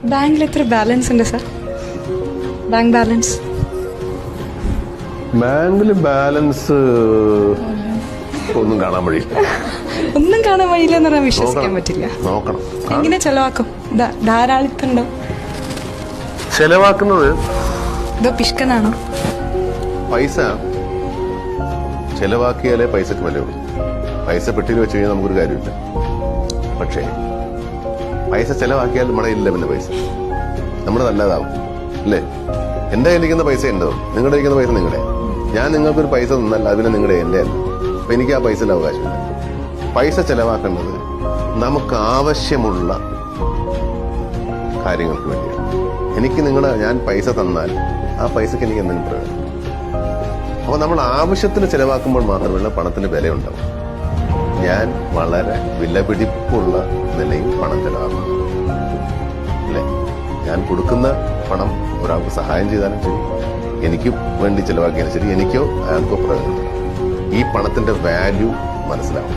ബാങ്കിൽ എത്ര ബാലൻസ് ഉണ്ട് സാർ? Bank balance? ബാങ്കില് ബാലൻസ് ഒന്നും കാണാൻ വഴിയില്ല. ഒന്നും കാണാൻ വഴിയില്ല എന്ന് പറഞ്ഞാൽ വിശ്വസിക്കാൻ പറ്റില്ല. നോക്കണം. എങ്ങനെ ചെലവാക്കും? ധാരാളിത്തണ്ടോ? ചെലവാക്കുന്നത് ഇതോ പിഷ്കനാണോ? പൈസ ചെലവാക്കിയാലേ പൈസക്ക് വിലയുള്ളൂ. പൈസ പെട്ടിയിൽ വെച്ച് കഴിഞ്ഞാൽ നമുക്കൊരു കാര്യമില്ല. പക്ഷേ പൈസ ചെലവാക്കിയാൽ നമ്മുടെ ഇല്ല, പിന്നെ പൈസ നമ്മുടെ നല്ലതാവും അല്ലേ? എന്റെ കയ്യിലിരിക്കുന്ന പൈസ എന്തോ, നിങ്ങളുടെ ഇരിക്കുന്ന പൈസ നിങ്ങളുടെ. ഞാൻ നിങ്ങൾക്കൊരു പൈസ തന്നല്ല, അതിന് നിങ്ങളുടെ എന്റെ അല്ല. അപ്പൊ എനിക്ക് ആ പൈസയിൽ അവകാശമില്ല. പൈസ ചെലവാക്കേണ്ടത് നമുക്ക് ആവശ്യമുള്ള കാര്യങ്ങൾക്ക് വേണ്ടിയാണ്. എനിക്ക് ഞാൻ പൈസ തന്നാൽ ആ പൈസക്ക് എനിക്ക് എന്തെങ്കിലും പ്രയോജനം. അപ്പൊ നമ്മൾ ആവശ്യത്തിന് ചെലവാക്കുമ്പോൾ മാത്രമല്ല പണത്തിന് വിലയുണ്ടാവും. ഞാൻ വളരെ വിലപിടിപ്പുള്ള നിലയിൽ പണം ചെലവാക്കും അല്ലേ? ഞാൻ കൊടുക്കുന്ന പണം ഒരാൾക്ക് സഹായം ചെയ്താലും ശരി, എനിക്ക് വേണ്ടി ചെലവാക്കിയാലും ശരി, എനിക്കോ അയാൾക്കോ പ്രയോജനം. ഈ പണത്തിന്റെ വാല്യൂ മനസ്സിലാവും.